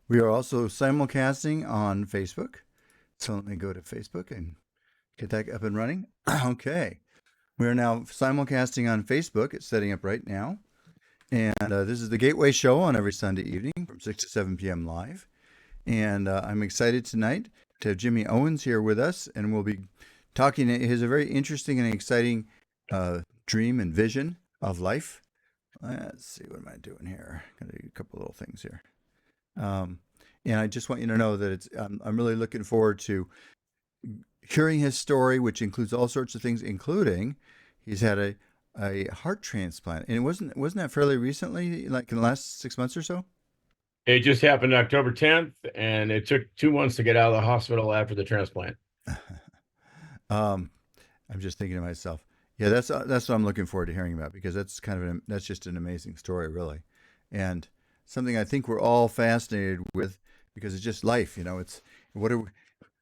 We are also simulcasting on Facebook. So let me go to Facebook and get that up and running. Okay. We are now simulcasting on Facebook. It's setting up right now. And this is the Gateway Show on every Sunday evening from 6 to 7 p.m. live. And I'm excited tonight to have Jimmy Owens here with us. And we'll be talking. He has a very interesting and exciting dream and vision of life. Let's see, what am I doing here? Gonna do a couple little things here. Um, and I just want you to know that I'm really looking forward to hearing his story, which includes all sorts of things, including he's had a heart transplant, and wasn't that fairly recently, like in the last 6 months or so? It just happened October 10th, and it took 2 months to get out of the hospital after the transplant. um, I'm just thinking to myself, yeah, that's what I'm looking forward to hearing about, because that's just an amazing story, really, and something I think we're all fascinated with, because it's just life. It's what are we,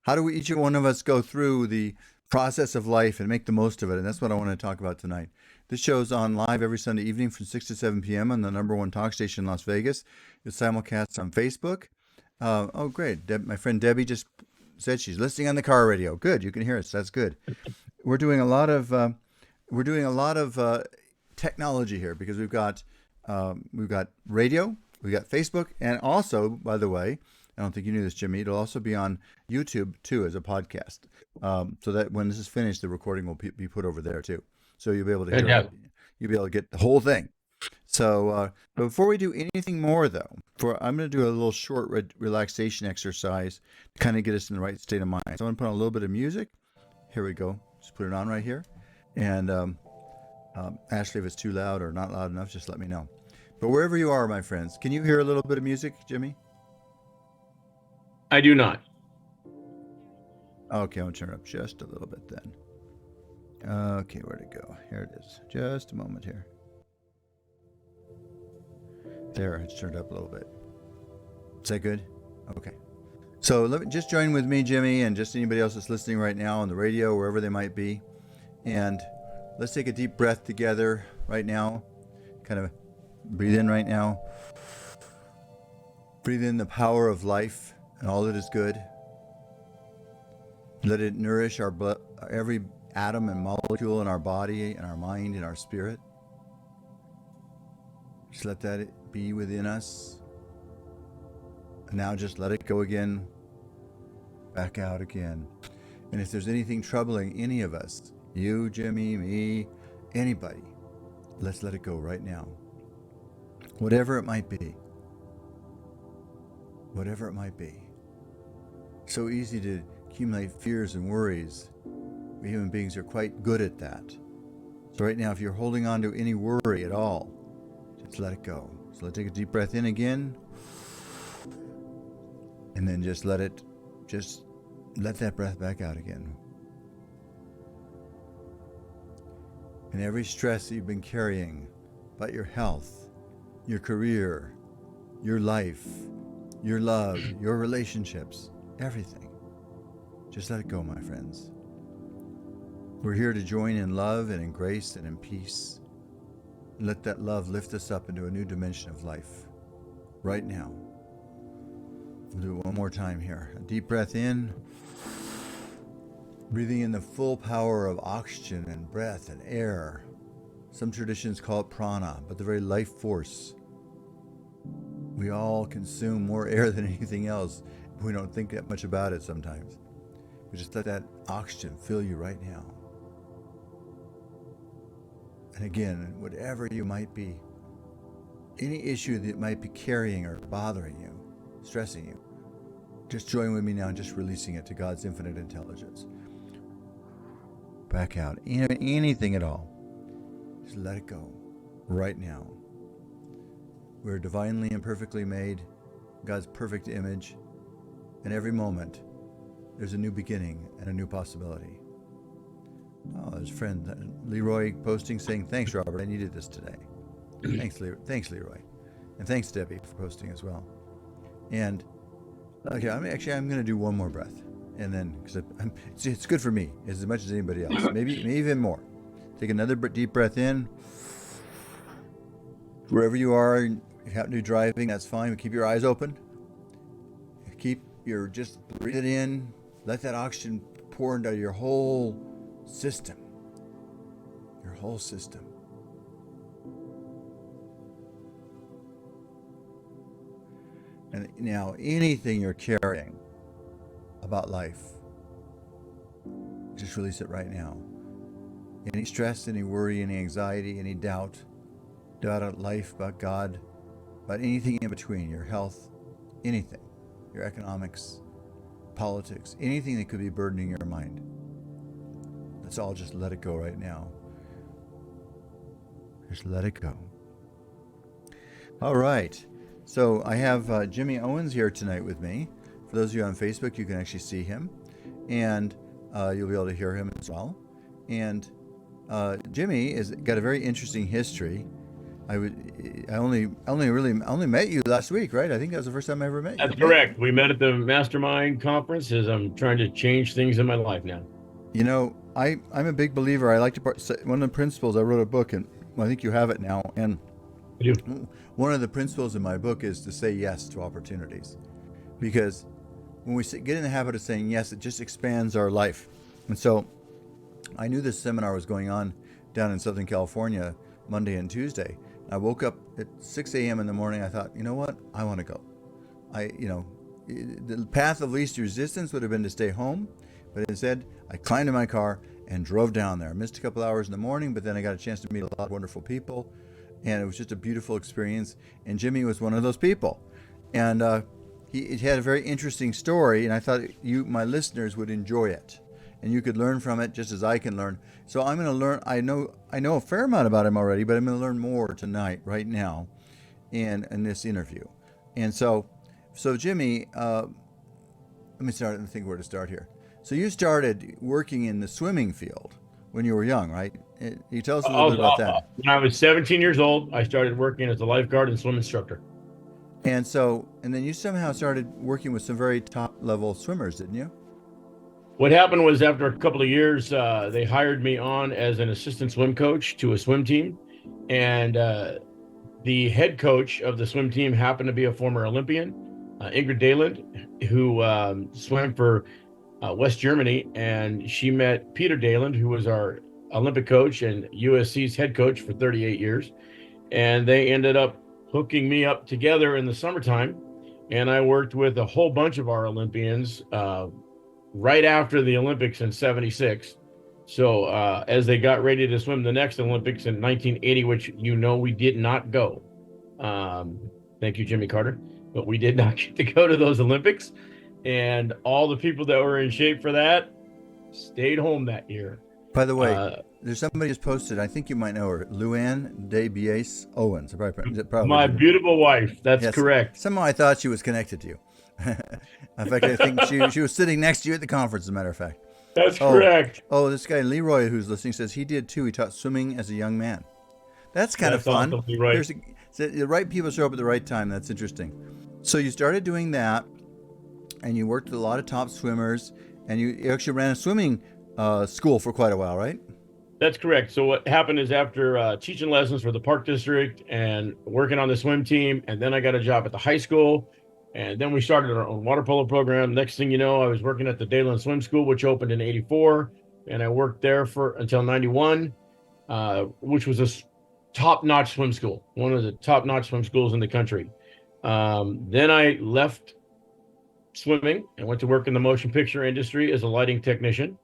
how do we each one of us go through the process of life and make the most of it, and that's what I want to talk about tonight. This show's on live every Sunday evening from 6 to 7 p.m. on the number one talk station in Las Vegas. It's simulcast on Facebook. Oh, great. My friend Debbie just said she's listening on the car radio. Good. You can hear us. That's good. We're doing a lot of technology here, because we've got radio, we've got Facebook, and also, by the way, I don't think you knew this, Jimmy, it'll also be on YouTube too as a podcast. So that when this is finished, the recording will be put over there too. So you'll be able to hear Yeah. it. You'll be able to get the whole thing. So before we do anything more, though, I'm going to do a little short relaxation exercise to kind of get us in the right state of mind. So I'm going to put on a little bit of music. Here we go. Just put it on right here. And Ashley, if it's too loud or not loud enough, just let me know. But wherever you are, my friends, can you hear a little bit of music, Jimmy? I do not. Okay, I'll turn it up just a little bit then. Okay, where'd it go? Here it is. Just a moment here. There, it's turned up a little bit. Is that good? Okay. So just join with me, Jimmy, and just anybody else that's listening right now on the radio, wherever they might be. And let's take a deep breath together right now. Kind of breathe in right now. Breathe in the power of life and all that is good. Let it nourish our blood, every atom and molecule in our body and our mind and our spirit. Just let that be within us. And now just let it go again, back out again. And if there's anything troubling any of us, you, Jimmy, me, anybody, let's let it go right now. Whatever it might be. Whatever it might be. So easy to accumulate fears and worries. We human beings are quite good at that. So right now, if you're holding on to any worry at all, just let it go. So let's take a deep breath in again. And then just let that breath back out again. And every stress that you've been carrying about your health, your career, your life, your love, your relationships, everything, just let it go, my friends. We're here to join in love and in grace and in peace. And let that love lift us up into a new dimension of life right now. We'll do it one more time here. A deep breath in, breathing in the full power of oxygen and breath and air. Some traditions call it prana, but the very life force. We all consume more air than anything else. We don't think that much about it sometimes. We just let that oxygen fill you right now. And again, whatever you might be, any issue that might be carrying or bothering you, stressing you, just join with me now, just releasing it to God's infinite intelligence. Back out. Anything at all. Just let it go right now. We're divinely and perfectly made, God's perfect image, and every moment there's a new beginning and a new possibility. Oh, there's a friend, Leroy, posting saying, "Thanks, Robert. I needed this today." Thanks, Leroy. And thanks, Debbie, for posting as well. And okay, I'm going to do one more breath. And then, because it's good for me as much as anybody else. Maybe even more. Take another deep breath in. Wherever you are, if you happen to be driving, that's fine. Keep your eyes open. just breathe it in, let that oxygen pour into your whole system. Your whole system. And now anything you're carrying about life, just release it right now. Any stress, any worry, any anxiety, any doubt about life, about God, about anything in between, your health, anything, your economics, politics, anything that could be burdening your mind. Let's all just let it go right now. Just let it go. All right. So I have Jimmy Owens here tonight with me. For those of you on Facebook, you can actually see him, and you'll be able to hear him as well. And Jimmy has got a very interesting history. I only met you last week, right? I think that was the first time I ever met you. That's correct. We met at the Mastermind conference as I'm trying to change things in my life now. You know, I'm a big believer. I like to one of the principles. I wrote a book, and I think you have it now. And I do. One of the principles in my book is to say yes to opportunities, because when we get in the habit of saying yes, it just expands our life. And so, I knew this seminar was going on down in Southern California Monday and Tuesday. I woke up at 6 a.m. in the morning. I thought, you know what? I want to go. The path of least resistance would have been to stay home, but instead I climbed in my car and drove down there. I missed a couple hours in the morning, but then I got a chance to meet a lot of wonderful people, and it was just a beautiful experience. And Jimmy was one of those people, and he had a very interesting story, and I thought my listeners would enjoy it, and you could learn from it just as I can learn. So I'm going to learn. I know a fair amount about him already, but I'm going to learn more tonight, right now, in this interview. And so Jimmy, let me start and think where to start here. So you started working in the swimming field when you were young, right? You tell us a little bit about that. When I was 17 years old, I started working as a lifeguard and swim instructor. And then you somehow started working with some very top level swimmers, didn't you? What happened was, after a couple of years, they hired me on as an assistant swim coach to a swim team. And the head coach of the swim team happened to be a former Olympian, Ingrid Dayland, who swam for West Germany. And she met Peter Dayland, who was our Olympic coach and USC's head coach for 38 years. And they ended up hooking me up together in the summertime. And I worked with a whole bunch of our Olympians right after the Olympics in '76. So as they got ready to swim the next Olympics in 1980, which we did not go. Thank you, Jimmy Carter. But we did not get to go to those Olympics. And all the people that were in shape for that stayed home that year. By the way, there's somebody who's posted, I think you might know her, Luann de Bies Owens. Probably my beautiful wife. That's yes. Correct. Somehow I thought she was connected to you. In fact, I think she was sitting next to you at the conference, as a matter of fact. That's correct. Oh, this guy Leroy who's listening says he did too. He taught swimming as a young man. That's kind of fun. Awesome, right. The right people show up at the right time. That's interesting. So you started doing that, and you worked with a lot of top swimmers, and you actually ran a swimming school for quite a while, right? That's correct. So what happened is, after teaching lessons for the Park District and working on the swim team, and then I got a job at the high school. And then we started our own water polo program. Next thing you know, I was working at the Dayland Swim School, which opened in '84. And I worked there until '91, which was a top-notch swim school, one of the top-notch swim schools in the country. Then I left swimming and went to work in the motion picture industry as a lighting technician.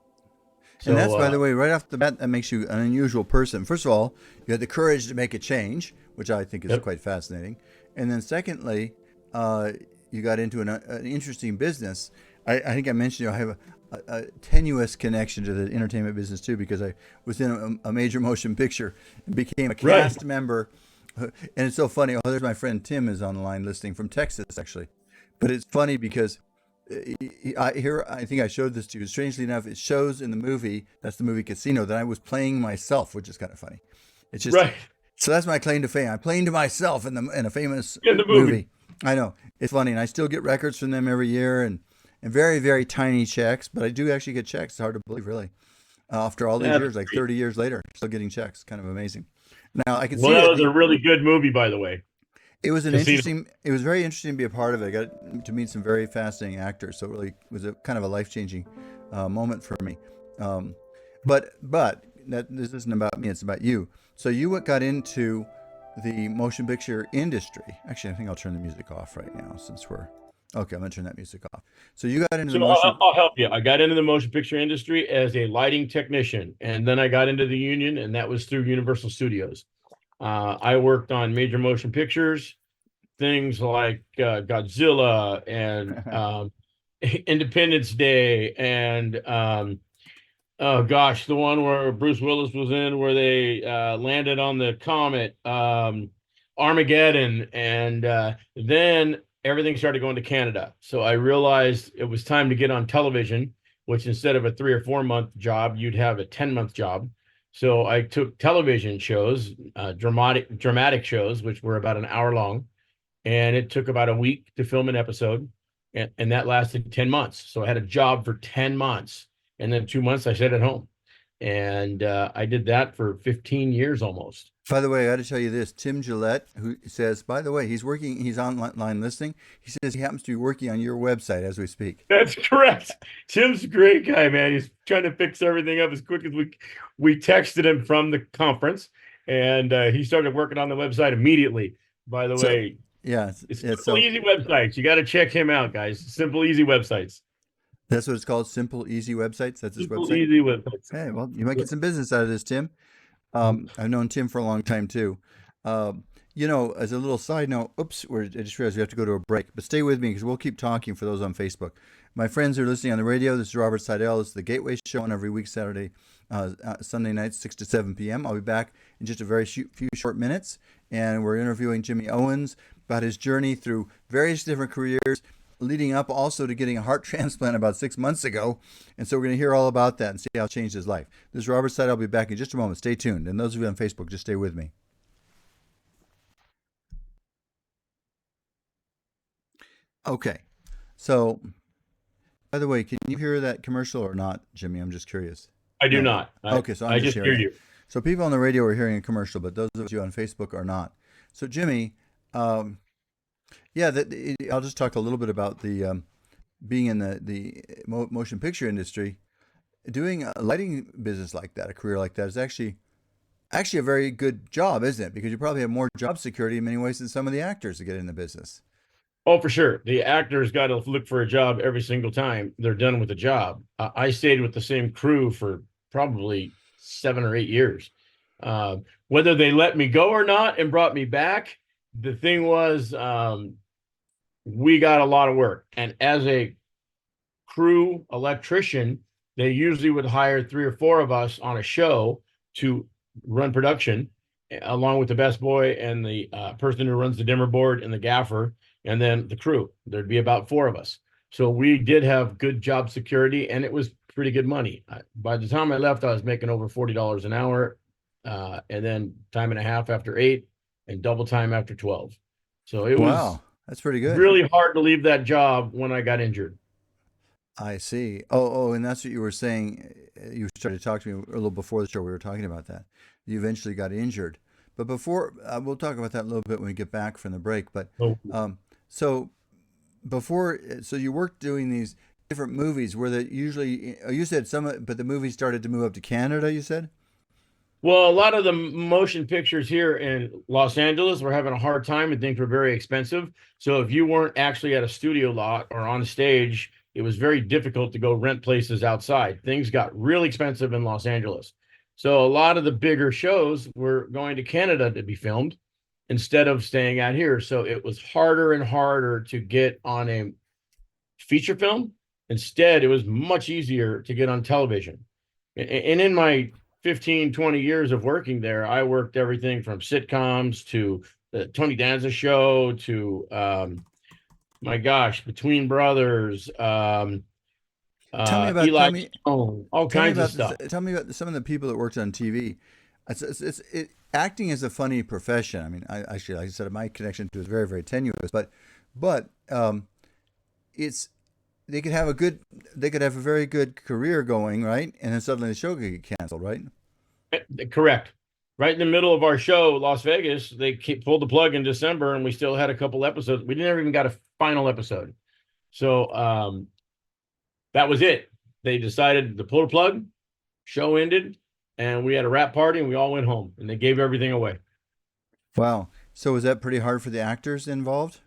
And that's, by the way, right off the bat, that makes you an unusual person. First of all, you had the courage to make a change, which I think is quite fascinating. And then secondly, you got into an interesting business. I think I mentioned I have a tenuous connection to the entertainment business too, because I was in a major motion picture and became a cast member. And it's so funny. Oh, there's my friend Tim is on the line listening from Texas, actually. But it's funny because I think I showed this to you. Strangely enough, it shows in the movie, that's the movie Casino, that I was playing myself, which is kind of funny. It's just So that's my claim to fame. I'm playing to myself in a famous movie. I know. It's funny. And I still get records from them every year and very, very tiny checks. But I do actually get checks. It's hard to believe, really. After all these years, like 30 years later, still getting checks. Kind of amazing. Now, I can see that was a really good movie, by the way. It was an to see. interesting. It was very interesting to be a part of it. I got to meet some very fascinating actors, so it really was a kind of a life changing moment for me. Um, but that this isn't about me; it's about you. So you got into the motion picture industry. Actually, I think I'll turn the music off right now since we're okay. I'm gonna turn that music off. So you got into the So motion. I'll help you. I got into the motion picture industry as a lighting technician, and then I got into the union, and that was through Universal Studios. I worked on major motion pictures, things like Godzilla and Independence Day, and oh gosh, the one where Bruce Willis was in, where they landed on the comet, Armageddon, and then everything started going to Canada. So I realized it was time to get on television, which instead of a 3 or 4 month job, you'd have a 10-month job. So I took television shows, dramatic shows, which were about an hour long, and it took about a week to film an episode, and that lasted 10 months. So I had a job for 10 months, and then 2 months I stayed at home, and I did that for 15 years almost. By the way, I got to tell you this. Tim Gillette, who says, by the way, he's online listening. He says he happens to be working on your website as we speak. That's correct. Tim's a great guy, man. He's trying to fix everything up as quick as we texted him from the conference, and he started working on the website immediately. By the So, way, yeah, it's yeah. simple, So easy websites. You got to check him out, guys. Simple, easy websites. that's what it's called. Simple, easy websites. That's his Simple, website. easy websites. Hey, well, you might get some business out of this, Tim. I've known Tim for a long time too. Um, as a little side note, oops, I just realized we have to go to a break. But stay with me because we'll keep talking for those on Facebook. My friends who are listening on the radio, this is Robert Sidell. This is the Gateway Show on every week, Sunday nights, 6 to 7 p.m. I'll be back in just a very few short minutes. And we're interviewing Jimmy Owens about his journey through various different careers, leading up also to getting a heart transplant about 6 months ago. And so we're going to hear all about that and see how it changed his life. This is Robert Sidell. I'll be back in just a moment. Stay tuned. And those of you on Facebook, just stay with me. Okay. So, by the way, can you hear that commercial or not, Jimmy? I'm just curious. I do No. not. Okay, so I'm I just just hear hearing it. you. So people on the radio are hearing a commercial, but those of you on Facebook are not. So Jimmy, um, yeah, I'll just talk a little bit about the being in the motion picture industry. Doing a lighting business like that, a career like that, is actually a very good job, isn't it? Because you probably have more job security in many ways than some of the actors that get in the business. Oh, for sure. The actors got to look for a job every single time they're done with the job. I stayed with the same crew for probably 7 or 8 years. Whether they let me go or not and brought me back, the thing was, we got a lot of work. And as a crew electrician, they usually would hire 3 or 4 of us on a show to run production, along with the best boy and the person who runs the dimmer board and the gaffer, and then the crew. There'd be about 4 of us. So we did have good job security, and it was pretty good money. By the time I left, I was making over $40 an hour, and then time and a half after 8, and double time after 12. So it was Wow, that's pretty good. really hard to leave that job when I got injured. I see. Oh, and that's what you were saying. You started to talk to me a little before the show. We were talking about that. You eventually got injured, but before we'll talk about that a little bit when we get back from the break. But So so so you worked doing these different movies. Were they usually? You said some, but the movies started to move up to Canada. You said. well, a lot of the motion pictures here in Los Angeles were having a hard time and things were very expensive. So if you weren't actually at a studio lot or on stage, it was very difficult to go rent places outside. Things got really expensive in Los Angeles. So a lot of the bigger shows were going to Canada to be filmed instead of staying out here. So it was harder and harder to get on a feature film. Instead, it was much easier to get on television. And in my 15, 20 years of working there, I worked everything from sitcoms to the Tony Danza show to, my gosh, Between Brothers, Tell Eli me Stone, all Tell me kinds of about stuff. Tell me about some of the people that worked on TV. Acting is a funny profession. I mean, actually, like I said, my connection to it is very, very tenuous. But it's they could have a very good career going, right? And then suddenly the show could get canceled, right? Correct. right in the middle of our show, Las Vegas, they pulled the plug in December, and we still had a couple episodes. We never even got a final episode. So that was it. They decided to pull the plug, show ended, and we had a wrap party, and we all went home, and they gave everything away. Wow. So was that pretty hard for the actors involved?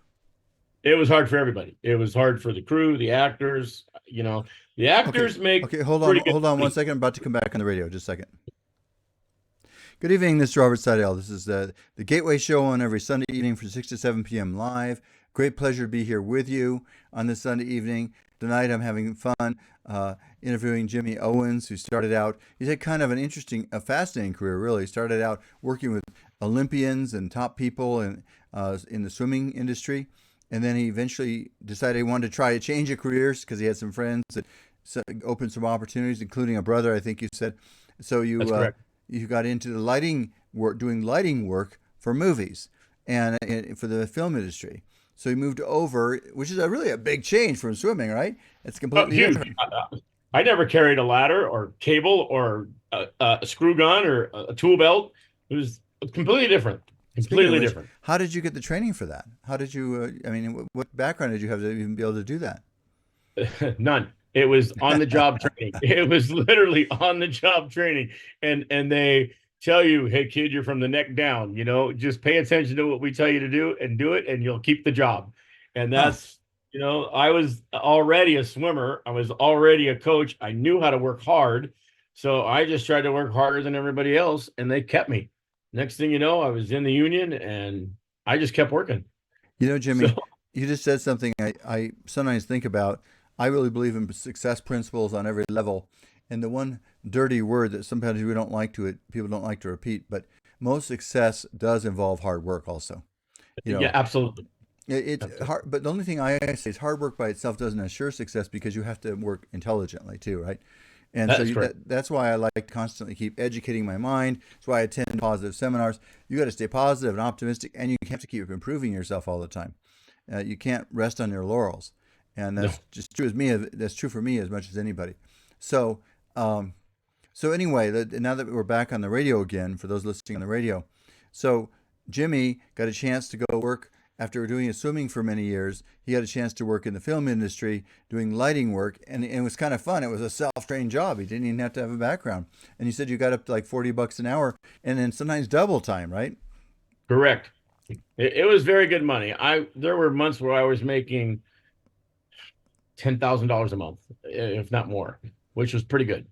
It was hard for everybody. It was hard for the crew, the actors. The Okay. actors make Okay. pretty good Hold on one money. second. I'm about to come back on the radio. Just a second. Good evening. This is Robert Sidell. This is the Gateway Show on every Sunday evening from 6 to 7 p.m. live. Great pleasure to be here with you on this Sunday evening. Tonight I'm having fun interviewing Jimmy Owens, who started out, he's had kind of an interesting, a fascinating career, really. He started out working with Olympians and top people in the swimming industry. And then he eventually decided he wanted to try a change of careers because he had some friends that opened some opportunities, including a brother, I think you said. So That's correct. you got into the lighting work, doing lighting work for movies and for the film industry. So he moved over, which is really a big change from swimming, right? It's Oh, completely huge. different. I never carried a ladder or cable or a screw gun or a tool belt. It was completely different. Speaking of Completely which, different. how did you get the training for that? How did you, I mean, what background did you have to even be able to do that? None. It was on the job training. It was literally on the job training. And they tell you, hey kid, you're from the neck down, just pay attention to what we tell you to do and do it, and you'll keep the job. And Huh. I was already a swimmer. I was already a coach. I knew how to work hard. So I just tried to work harder than everybody else, and they kept me. Next thing you know, I was in the union, and I just kept working. So Jimmy, you just said something I sometimes think about. I really believe in success principles on every level. And the one dirty word that sometimes people don't like to repeat, but most success does involve hard work also. You yeah, know, absolutely. it's Absolutely. hard, but the only thing I say is hard work by itself doesn't assure success because you have to work intelligently too, right? And That is correct. that's why I like to constantly keep educating my mind. That's why I attend positive seminars. You got to stay positive and optimistic, and you have to keep improving yourself all the time. You can't rest on your laurels, and No. that's just true as me. That's true for me as much as anybody. So, um, so anyway, now that we're back on the radio again, for those listening on the radio, so Jimmy got a chance to go work after doing his swimming for many years. He had a chance to work in the film industry doing lighting work, and it was kind of fun. It was a self-trained job. He didn't even have to have a background. And you said you got up to like $40 an hour, and then sometimes double time, right? Correct. It was very good money. There were months where I was making $10,000 a month, if not more, which was pretty good.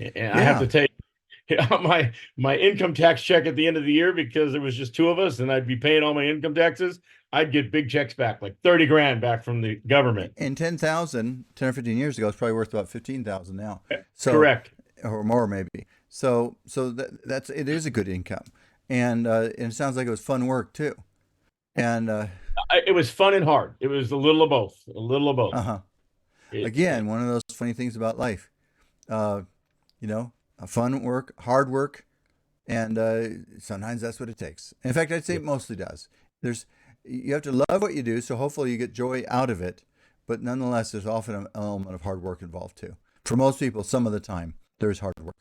And I have to Yeah. take my income tax check at the end of the year, because there was just two of us and I'd be paying all my income taxes. I'd get big checks back, like 30 grand back from the government. And 10,000, 10 or 15 years ago, it's probably worth about 15,000 now. So, Correct. or more maybe. So that's it is a good income, and it sounds like it was fun work too. And It was fun and hard. It was a little of both. A little of both. uh-huh. It Again, one of those funny things about life. Uh, fun work, hard work, and sometimes that's what it takes. In fact, I'd say yeah, it mostly does. There's you have to love what you do, so hopefully you get joy out of it. But nonetheless, there's often an element of hard work involved too. For most people, some of the time there's hard work.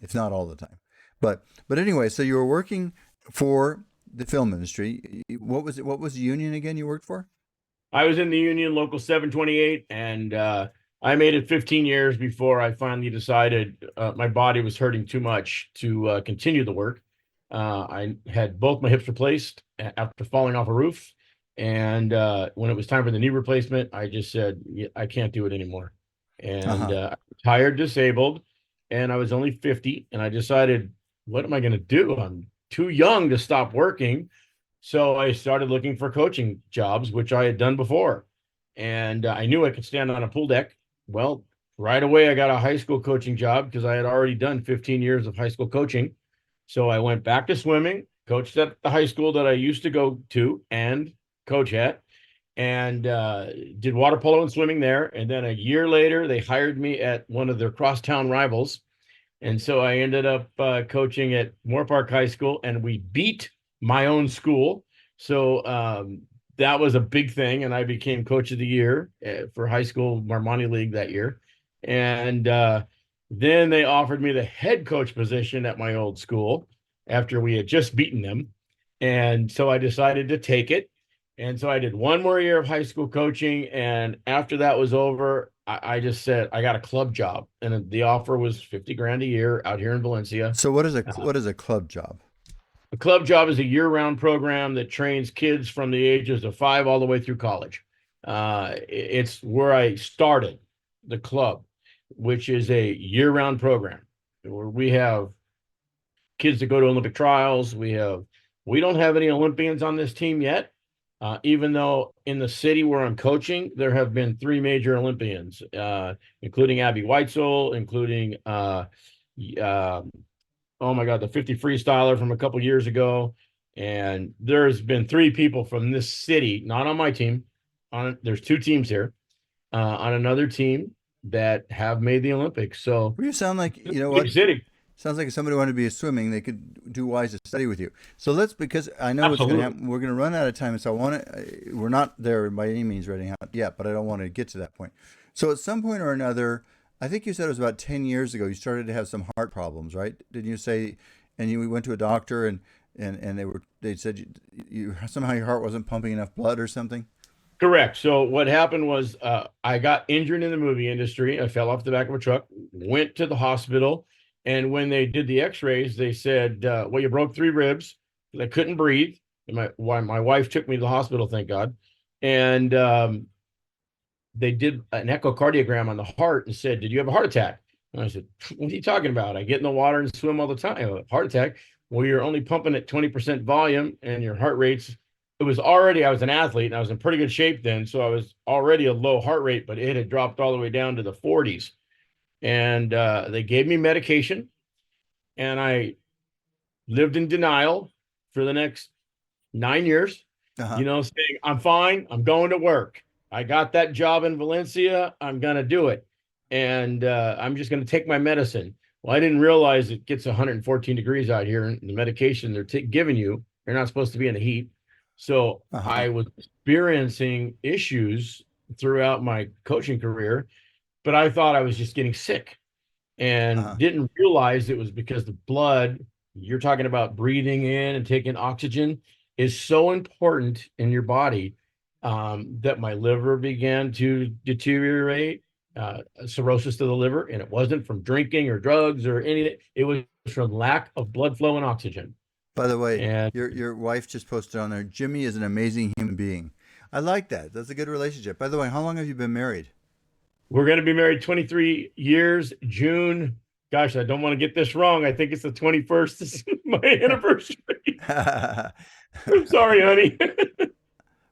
It's not all the time. But anyway, so you were working for the film industry. What was it? What was the union again you worked for? I was in the union, local 728, and I made it 15 years before I finally decided my body was hurting too much to continue the work. I had both my hips replaced after falling off a roof. And when it was time for the knee replacement, I just said, "Yeah, I can't do it anymore." Uh And huh. tired, disabled, and I was only 50. And I decided, what am I going to do? I'm too young to stop working. So I started looking for coaching jobs, which I had done before. And I knew I could stand on a pool deck. Well, right away, I got a high school coaching job because I had already done 15 years of high school coaching. So I went back to swimming, coached at the high school that I used to go to and coach at, and did water polo and swimming there. And then a year later, they hired me at one of their crosstown rivals, and so I ended up coaching at Moore Park High School, and we beat my own school. So that was a big thing, and I became coach of the year for high school Marmoni League that year. And then they offered me the head coach position at my old school. after we had just beaten them. And so I decided to take it. And so I did one more year of high school coaching. And after that was over, I just said, I got a club job. And the offer was 50 grand a year out here in Valencia. So what is a club job? A club job is a year-round program that trains kids from the ages of 5 all the way through college. It's where I started the club, which is a year-round program where we have kids that go to Olympic trials. We don't have any Olympians on this team yet, even though in the city where I'm coaching, there have been 3 major Olympians, including Abby Weitzel, including uh, oh my God, the 50 freestyler from a couple years ago. And there's been 3 people from this city, not on my team. There's 2 teams here, on another team that have made the Olympics. So Well, you sound like, you know big what? city. Sounds like if somebody wanted to be a swimming, they could do wise to study with you. So let's, because I know what's going to Absolutely. happen. We're going to run out of time. So I want to, we're not there by any means running out yet, but I don't want to get to that point. So at some point or another, I think you said it was about 10 years ago, you started to have some heart problems, right? Didn't you say, and you went to a doctor and they said you somehow your heart wasn't pumping enough blood or something? Correct. So what happened was, I got injured in the movie industry. I fell off the back of a truck, went to the hospital, and when they did the X-rays, they said, "Well, you broke 3 ribs." I couldn't breathe. And my wife took me to the hospital, thank God, and they did an echocardiogram on the heart and said, "Did you have a heart attack?" And I said, "What are you talking about? I get in the water and swim all the time. Heart attack? Well, you're only pumping at 20% volume and your heart rate's." It was already, I was an athlete and I was in pretty good shape then. So I was already a low heart rate, but it had dropped all the way down to the 40s. And they gave me medication and I lived in denial for the next 9 years, Uh-huh. saying, "I'm fine. I'm going to work. I got that job in Valencia. I'm going to do it. And I'm just going to take my medicine." Well, I didn't realize it gets 114 degrees out here, and the medication they're giving you, you're not supposed to be in the heat. So Uh-huh. I was experiencing issues throughout my coaching career, but I thought I was just getting sick and Uh-huh. didn't realize it was because the blood, you're talking about breathing in and taking oxygen, is so important in your body, that my liver began to deteriorate, cirrhosis to the liver. And it wasn't from drinking or drugs or anything, it was from lack of blood flow and oxygen. By the way, And your wife just posted on there, Jimmy is an amazing human being. I like that. That's a good relationship. By the way, how long have you been married? we're going to be married 23 years, June. Gosh, I don't want to get this wrong. I think it's the 21st. This is my anniversary. Well, I'm sorry, honey.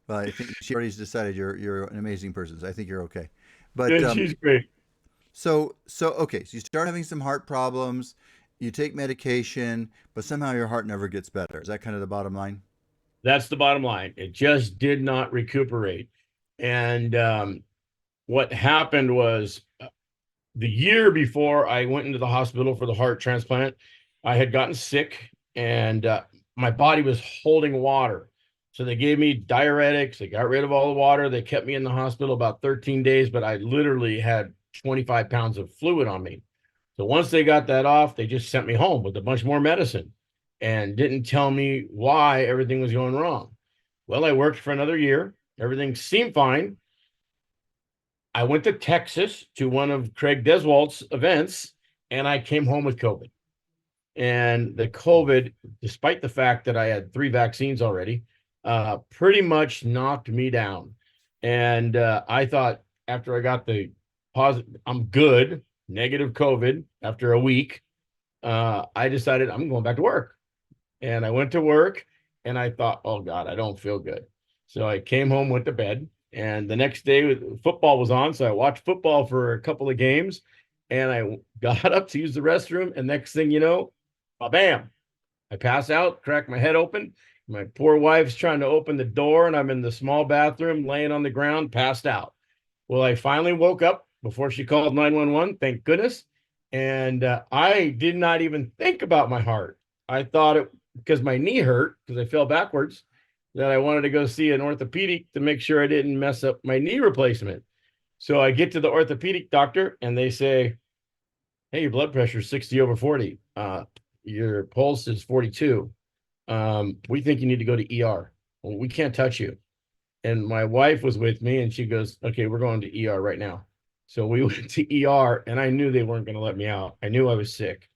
I think she already decided you're an amazing person. So I think you're okay. But And she's great. so okay, so you start having some heart problems, you take medication, but somehow your heart never gets better. Is that kind of the bottom line? That's the bottom line. It just did not recuperate. And what happened was, the year before I went into the hospital for the heart transplant, I had gotten sick and my body was holding water. So they gave me diuretics. They got rid of all the water. They kept me in the hospital about 13 days, but I literally had 25 pounds of fluid on me. So once they got that off, they just sent me home with a bunch more medicine and didn't tell me why everything was going wrong. Well, I worked for another year. Everything seemed fine. I went to Texas to one of Craig Deswalt's events, and I came home with COVID. And the COVID, despite the fact that I had 3 vaccines already, pretty much knocked me down. And I thought after I got the positive, I'm good, negative COVID after a week, I decided I'm going back to work. And I went to work and I thought, oh God, I don't feel good. So I came home, went to bed, and the next day football was on. So I watched football for a couple of games and I got up to use the restroom. And next thing you know, bam, I pass out, crack my head open. My poor wife's trying to open the door and I'm in the small bathroom laying on the ground, passed out. Well, I finally woke up before she called 911, thank goodness. And I did not even think about my heart. I thought it because my knee hurt because I fell backwards, that I wanted to go see an orthopedic to make sure I didn't mess up my knee replacement. So I get to the orthopedic doctor and they say, "Hey, your blood pressure is 60 over 40. your pulse is 42. We think you need to go to ER. Well, we can't touch you. And my wife was with me and she goes, okay, we're going to ER right now. So we went to ER and I knew they weren't going to let me out. I knew I was sick,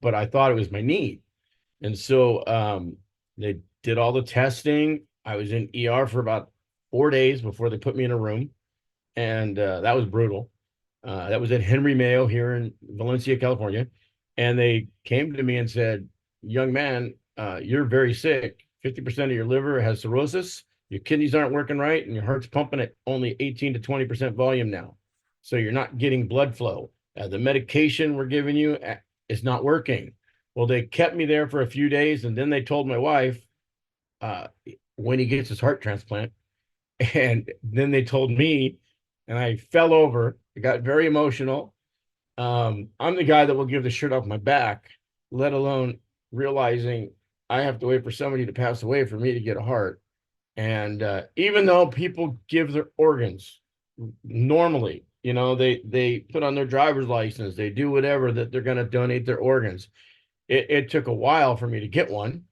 but I thought it was my knee. And so they did all the testing. I was in ER for about 4 days before they put me in a room. And that was brutal. That was at Henry Mayo here in Valencia, California. And they came to me and said, young man, you're very sick. 50% of your liver has cirrhosis. Your kidneys aren't working right, and your heart's pumping at only 18 to 20% volume now. So you're not getting blood flow. The medication we're giving you is not working. Well, they kept me there for a few days, and then they told my wife uh, when he gets his heart transplant. And then they told me, and I fell over. I got very emotional. I'm the guy that will give the shirt off my back, let alone realizing I have to wait for somebody to pass away for me to get a heart. And even though people give their organs normally, they put on their driver's license, they do whatever that they're going to donate their organs. It took a while for me to get one.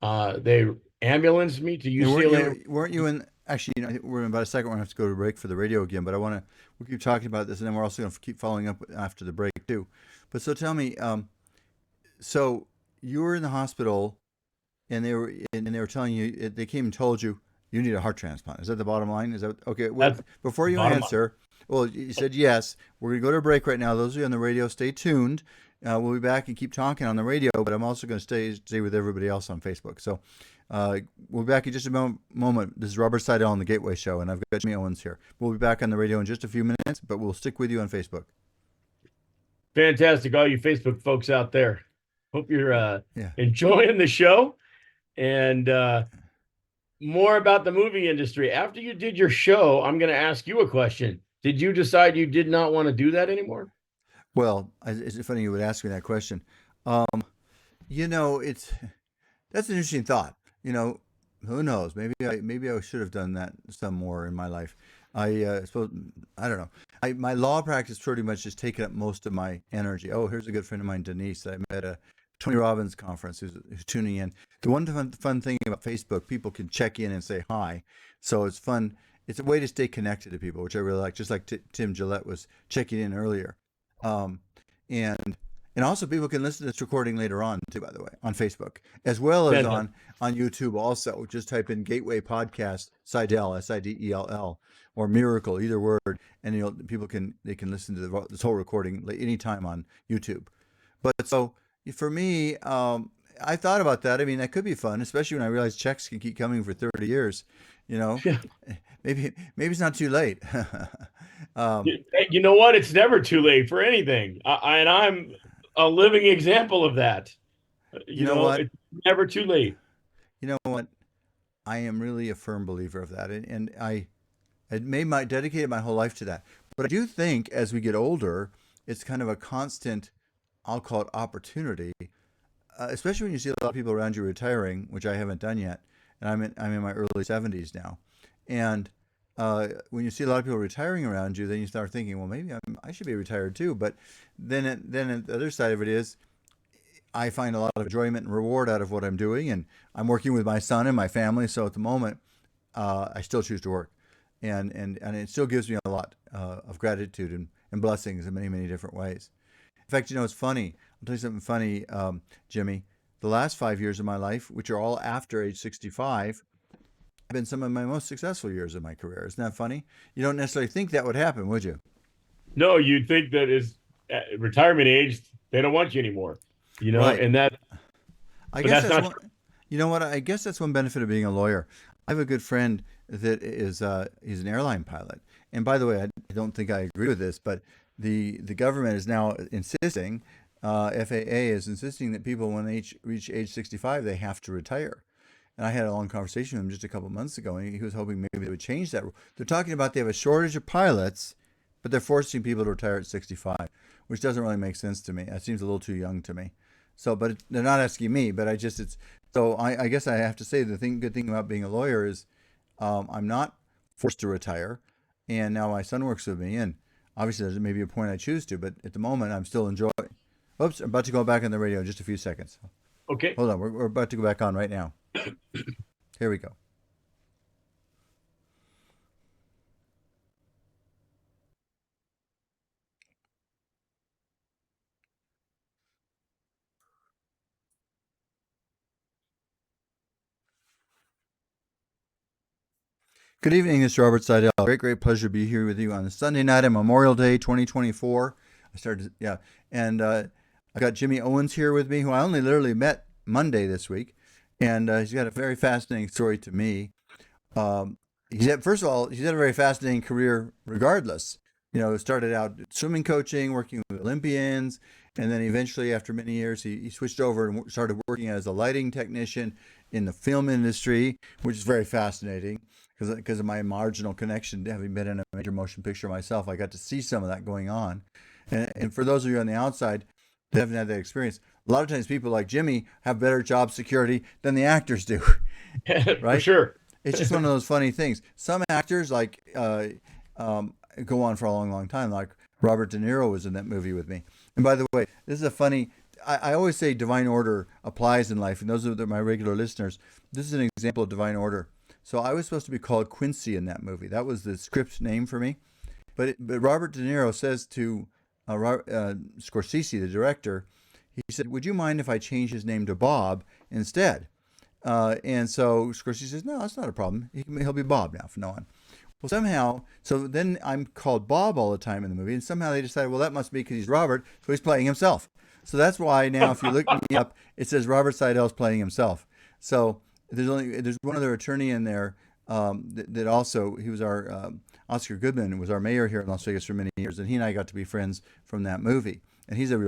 They ambulanced me to And UCLA. weren't you in? Actually, we're in about a second. We're gonna have to go to break for the radio again, but we'll keep talking about this, and then we're also gonna keep following up after the break too. But so tell me, so you were in the hospital, and they were telling you they came and told you you need a heart transplant. Is that the bottom line? Is that okay? Well, That's before you bottom line. answer, well, you said yes. We're gonna go to a break right now. Those of you on the radio, stay tuned. We'll be back and keep talking on the radio, but I'm also going to stay with everybody else on Facebook. So we'll be back in just a moment. This is Robert Sidell on the Gateway Show, and I've got Jimmy Owens here. We'll be back on the radio in just a few minutes, but we'll stick with you on Facebook. Fantastic, all you Facebook folks out there. Hope you're Yeah. enjoying the show. And more about the movie industry. After you did your show, I'm going to ask you a question. Did you decide you did not want to do that anymore? Well, it's funny you would ask me that question. Um, it's that's an interesting thought. Who knows? Maybe I should have done that some more in my life. I suppose I don't know. My law practice pretty much has taken up most of my energy. Oh, here's a good friend of mine, Denise, that I met at a Tony Robbins conference who's tuning in. The one fun thing about Facebook, people can check in and say hi, so it's fun. It's a way to stay connected to people, which I really like. Just like Tim Gillette was checking in earlier, um, and also people can listen to this recording later on too. By the way, on Facebook as well as Fantastic. on YouTube. Also, just type in Gateway Podcast Sidell Sidell or Miracle, either word, and people can listen to this whole recording anytime on YouTube. But so for me, I thought about that. I mean, that could be fun, especially when I realize checks can keep coming for 30 years. You know, Yeah. maybe it's not too late. um, You know what? It's never too late for anything. And I'm a living example of that. you know what? It's never too late. You know what? I am really a firm believer of that, and I made dedicated my whole life to that. But I do think as we get older, it's kind of a constant, I'll call it opportunity, especially when you see a lot of people around you retiring, which I haven't done yet, and I'm in my early 70s now, and when you see a lot of people retiring around you, then you start thinking, well, maybe I should be retired too. But then the other side of it is, I find a lot of enjoyment and reward out of what I'm doing, and I'm working with my son and my family. So at the moment, I still choose to work, and it still gives me a lot of gratitude and blessings in many different ways. In fact, it's funny. I'll tell you something funny, Jimmy. The last 5 years of my life, which are all after age 65, have been some of my most successful years of my career. Isn't that funny? You don't necessarily think that would happen, would you? No, you'd think that is at retirement age, they don't want you anymore. Right. And I but guess that's that's not one. true. You know what? I guess that's one benefit of being a lawyer. I have a good friend that he's an airline pilot. And by the way, I don't think I agree with this, but the government is now insisting, FAA is insisting that people when they reach age 65 they have to retire. And I had a long conversation with him just a couple of months ago, and he was hoping maybe they would change that rule. They're talking about they have a shortage of pilots, but they're forcing people to retire at 65, which doesn't really make sense to me. That seems a little too young to me. So, but they're not asking me. But it's so I guess I have to say the good thing about being a lawyer is I'm not forced to retire, and now my son works with me, and obviously there's maybe a point I choose to, but at the moment I'm still enjoying. Oops, I'm about to go back on the radio in just a few seconds. Okay. Hold on, we're about to go back on right now. Here we go. Good evening, this is Robert Sidell. Great pleasure to be here with you on the Sunday night of Memorial Day 2024. I started, yeah. And I got Jimmy Owens here with me, who I only literally met Monday this week. And he's got a very fascinating story to me. Um, first of all, he's had a very fascinating career regardless. Started out swimming coaching, working with Olympians, and then eventually, after many years, he switched over and started working as a lighting technician in the film industry, which is very fascinating because of my marginal connection, having been in a major motion picture myself. I got to see some of that going on. And for those of you on the outside that haven't had that experience, a lot of times people like Jimmy have better job security than the actors do, For right? sure. It's just one of those funny things. Some actors go on for a long time. Like Robert De Niro was in that movie with me. And by the way, this is a funny. I always say divine order applies in life, and those are my regular listeners. This is an example of divine order. So I was supposed to be called Quincy in that movie. That was the script name for me. But Robert De Niro says to Scorsese, the director, he said, "Would you mind if I change his name to Bob instead?" And so Scorsese says, "No, that's not a problem. He'll be Bob now from now on." Well, somehow, so then I'm called Bob all the time in the movie, and somehow they decided, well, that must be because he's Robert, so he's playing himself. So that's why now, if you look me up, it says Robert Sidell's playing himself. So there's one other attorney in there that also he was our Oscar Goodman was our mayor here in Las Vegas for many years, and he and I got to be friends from that movie. And he's a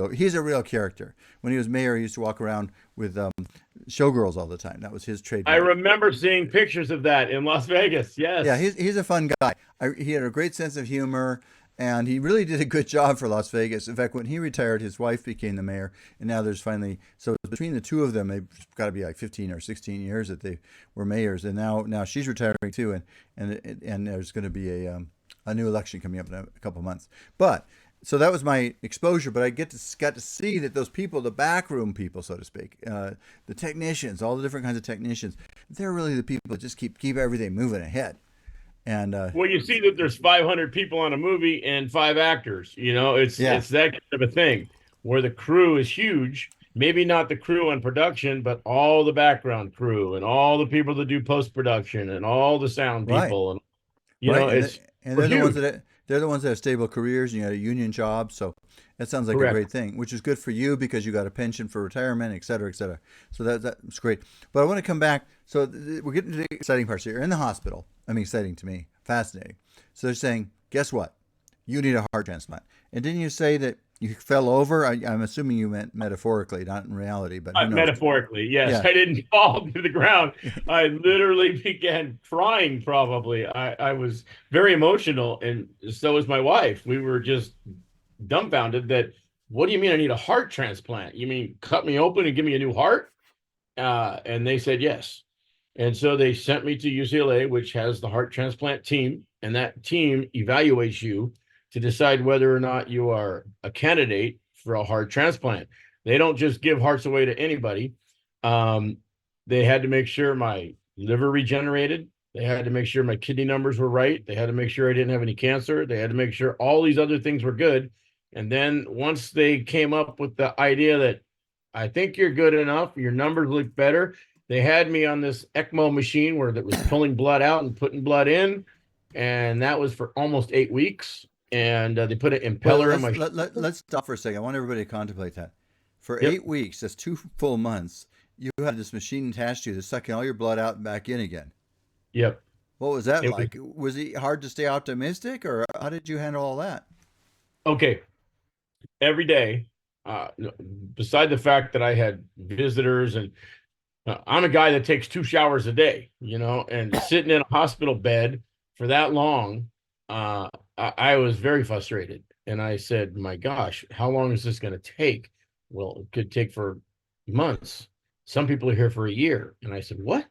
real character. When he was mayor, he used to walk around with showgirls all the time. That was his I trademark. remember seeing pictures of that in Las Vegas. Yes. Yeah, he's a fun guy. He had a great sense of humor, and he really did a good job for Las Vegas. In fact, when he retired, his wife became the mayor, and now there's finally so between the two of them, they've got to be like 15 or 16 years that they were mayors, and now she's retiring too, and there's going to be a new election coming up in a couple of months. But so that was my exposure, but I got to see that those people, the backroom people, so to speak, the technicians, all the different kinds of technicians, they're really the people that just keep everything moving ahead. And Well, you see that there's 500 people on a movie and 5 actors. It's yeah, it's that kind of a thing where the crew is huge. Maybe not the crew on production, but all the background crew and all the people that do post production and all the sound right, people, and right, it's and we're they're the ones huge. that have stable careers. You got a union job, so that sounds like a Correct. great thing, which is good for you because you got a pension for retirement, et cetera, et cetera. So that's great. But I want to come back. So we're getting to the exciting parts here. You're in the hospital. I mean, exciting to me, fascinating. So they're saying, guess what? You need a heart transplant. And didn't you say that you fell over? I'm assuming you meant metaphorically, not in reality, but who knows? Metaphorically, yes. Yeah. I didn't fall to the ground. I literally began crying, probably. I was very emotional, and so was my wife. We were just dumbfounded that, what do you mean I need a heart transplant? You mean cut me open and give me a new heart? And they said yes. And so they sent me to UCLA, which has the heart transplant team, and that team evaluates you to decide whether or not you are a candidate for a heart transplant. They don't just give hearts away to anybody. Um, they had to make sure my liver regenerated. They had to make sure my kidney numbers were right. They had to make sure I didn't have any cancer. They had to make sure all these other things were good. And then once they came up with the idea that I think you're good enough, your numbers look better, they had me on this ECMO machine where that was pulling blood out and putting blood in, and that was for almost 8 weeks. And they put an Well, impeller in my let's stop for a second. I want everybody to contemplate that. For Yep, 8 weeks, that's 2 full months. You had this machine attached to you that's sucking all your blood out and back in again. yep. What was that It was like? Was it hard to stay optimistic, or how did you handle all that? okay every day. Beside the fact that I had visitors, and I'm a guy that takes 2 showers a day, and sitting in a hospital bed for that long, I was very frustrated. And I said, my gosh, how long is this going to take? Well, it could take for months. Some people are here for a year. And I said, what?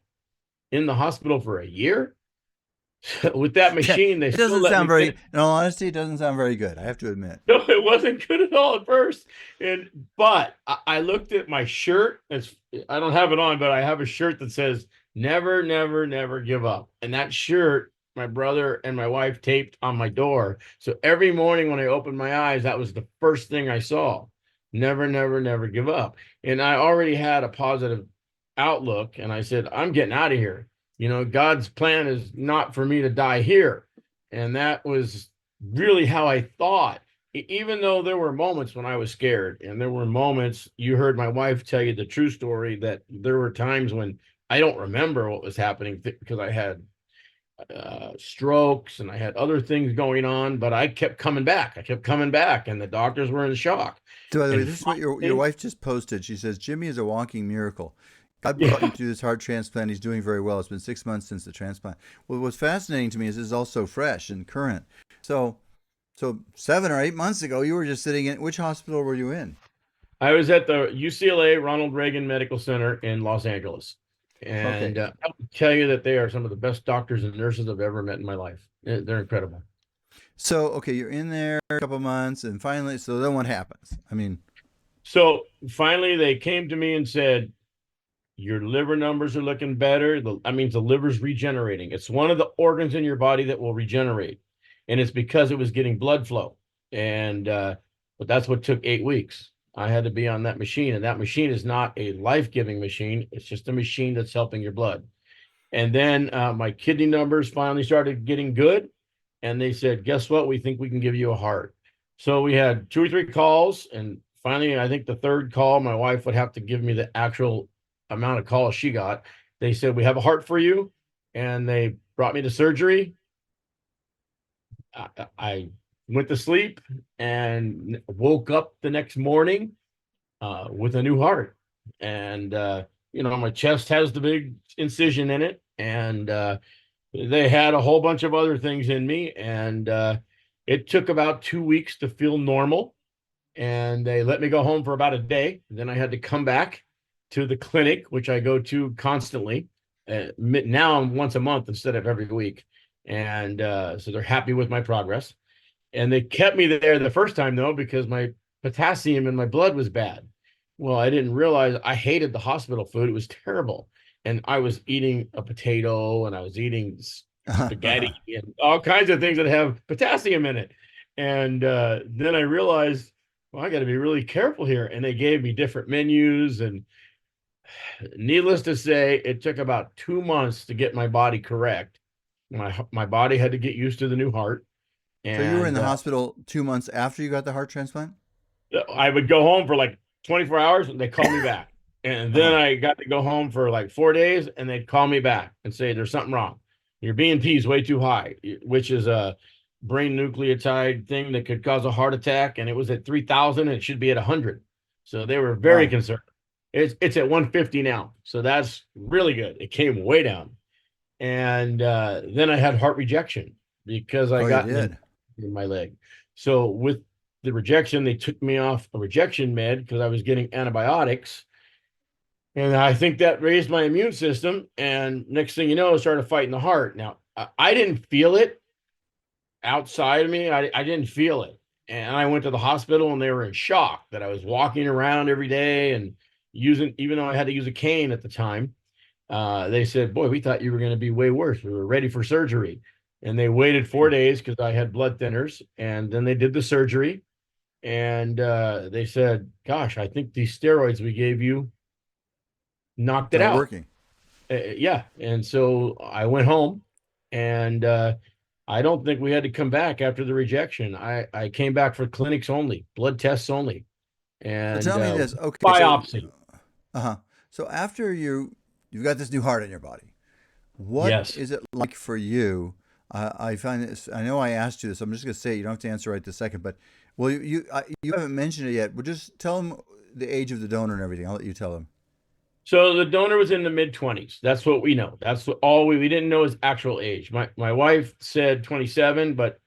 In the hospital for a year? With that machine, they It still doesn't let sound me very, take. in all honesty, it doesn't sound very good. I have to admit. No, it wasn't good at all at first. But I looked at my shirt. I don't have it on, but I have a shirt that says "Never, never, never give up." And that shirt, my brother and my wife taped on my door. So every morning when I opened my eyes, that was the first thing I saw. Never, never, never give up. And I already had a positive outlook, and I said, "I'm getting out of here." God's plan is not for me to die here. And that was really how I thought. Even though there were moments when I was scared, and there were moments, you heard my wife tell you the true story, that there were times when I don't remember what was happening because I had strokes and I had other things going on, but I kept coming back. I kept coming back, and the doctors were in shock. So, by the way, And this is what your finally, wife just posted. She says, Jimmy is a walking miracle. God brought him yeah. through this heart transplant. He's doing very well. It's been 6 months since the transplant. Well, what's fascinating to me is this is also fresh and current. So, so 7 or 8 months ago, you were just sitting in, which hospital were you in? I was at the UCLA Ronald Reagan Medical Center in Los Angeles. Okay. And I will tell you that they are some of the best doctors and nurses I've ever met in my life. They're incredible. So, okay, you're in there a couple months, and finally, so then what happens? I mean, So finally, they came to me and said, your liver numbers are looking better. That means the liver's regenerating. It's one of the organs in your body that will regenerate. And it's because it was getting blood flow. But that's what took 8 weeks. I had to be on that machine. And that machine is not a life-giving machine. It's just a machine that's helping your blood. And then my kidney numbers finally started getting good. And they said, guess what? We think we can give you a heart. So we had 2 or 3 calls. And finally, I think the third call, my wife would have to give me the actual amount of calls she got. They said, we have a heart for you. And they brought me to surgery. I went to sleep and woke up the next morning with a new heart. And, my chest has the big incision in it. And they had a whole bunch of other things in me. And it took about 2 weeks to feel normal. And they let me go home for about a day. Then I had to come back to the clinic, which I go to constantly. Now I'm once a month instead of every week. And so they're happy with my progress. And they kept me there the first time, though, because my potassium in my blood was bad. Well, I didn't realize I hated the hospital food. It was terrible. And I was eating a potato, and I was eating spaghetti and all kinds of things that have potassium in it. And then I realized, well, I got to be really careful here. And they gave me different menus. And needless to say, it took about 2 months to get my body correct. My body had to get used to the new heart. so you were in And the hospital 2 months after you got the heart transplant? I would go home for like 24 hours and they call me back. And then Uh-huh. I got to go home for like 4 days and they'd call me back and say, there's something wrong. Your BNP is way too high, which is a brain nucleotide thing that could cause a heart attack. And it was at 3,000 and it should be at 100. So they were very Wow. concerned. It's at 150 now. So that's really good. It came way down. And then I had heart rejection because I Oh, you got an did. in my leg. So with the rejection, they took me off a rejection med because I was getting antibiotics. And I think that raised my immune system. And next thing you know, I started fighting the heart. Now, I didn't feel it outside of me. I didn't feel it. And I went to the hospital and they were in shock that I was walking around every day and even though I had to use a cane at the time, they said, boy, we thought you were going to be way worse. We were ready for surgery. And they waited 4 days because I had blood thinners. And then they did the surgery. And they said, gosh, I think these steroids we gave you knocked it Not out. working. Yeah. And so I went home and I don't think we had to come back after the rejection. I came back for clinics only, blood tests only, So and tell me this. Okay, so biopsy. uh-huh. So after you've got this new heart in your body, what Yes. is it like for you? I find this. I know I asked you this. I'm just going to say it. You don't have to answer right this second. But well, you haven't mentioned it yet. But just tell them the age of the donor and everything. I'll let you tell them. So the donor was in the mid 20s. That's what we know. That's all we didn't know his actual age. My wife said 27, but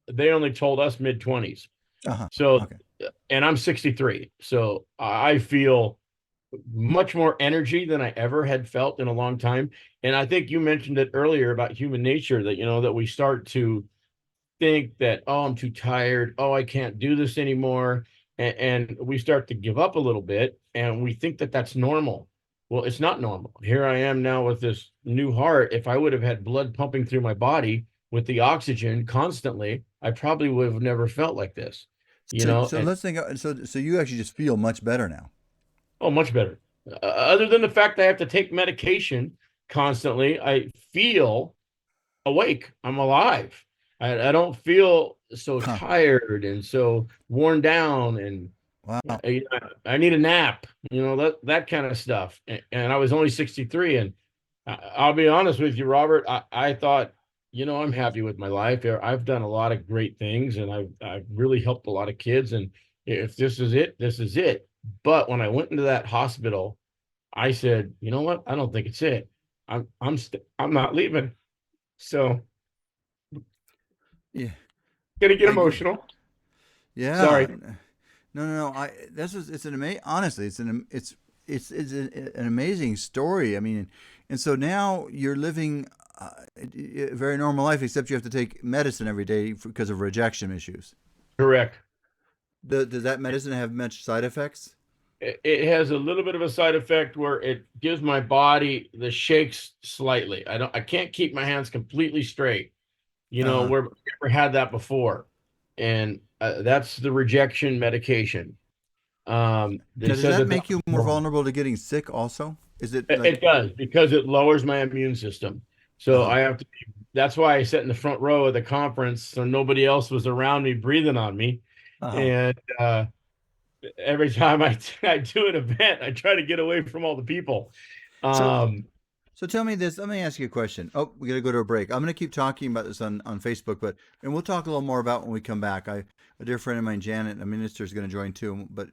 they only told us mid 20s. Uh huh. So, Okay. and I'm 63. So I feel much more energy than I ever had felt in a long time. And I think you mentioned it earlier about human nature, that, that we start to think that, oh, I'm too tired. Oh, I can't do this anymore. And we start to give up a little bit, and we think that that's normal. Well, it's not normal. Here I am now with this new heart. If I would have had blood pumping through my body with the oxygen constantly, I probably would have never felt like this, So and let's think. So you actually just feel much better now. oh, much better. Other than the fact that I have to take medication constantly, I feel awake. I'm alive. I don't feel so Huh. tired and so worn down, and Wow. I need a nap. That kind of stuff. And I was only 63, and I'll be honest with you, Robert. I thought, I'm happy with my life. I've done a lot of great things, and I've really helped a lot of kids. And if this is it, this is it. But when I went into that hospital, I said, you know what? I don't think it's it. I'm not leaving. So Yeah. gonna get I get. emotional. Yeah. Sorry. No, no, no. This was. It's an amazing. Honestly, it's an amazing story. I mean, and so now you're living a very normal life, except you have to take medicine every day because of rejection issues. Correct. Does that medicine have much side effects? It has a little bit of a side effect where it gives my body the shakes slightly. I can't keep my hands completely straight. Uh huh. Where I never had that before, and that's the rejection medication. They Now, does said that that make that was you more normal. vulnerable to getting sick? Also, is it like? It does, because it lowers my immune system. Uh So huh. I have to. That's why I sat in the front row of the conference, so nobody else was around me breathing on me. Uh huh. And every time I do an event, I try to get away from all the people. So Um, So tell me this. Let me ask you a question. Oh, we got to go to a break. I'm going to keep talking about this on Facebook, and we'll talk a little more about when we come back. A dear friend of mine, Janet, a minister, is going to join too, but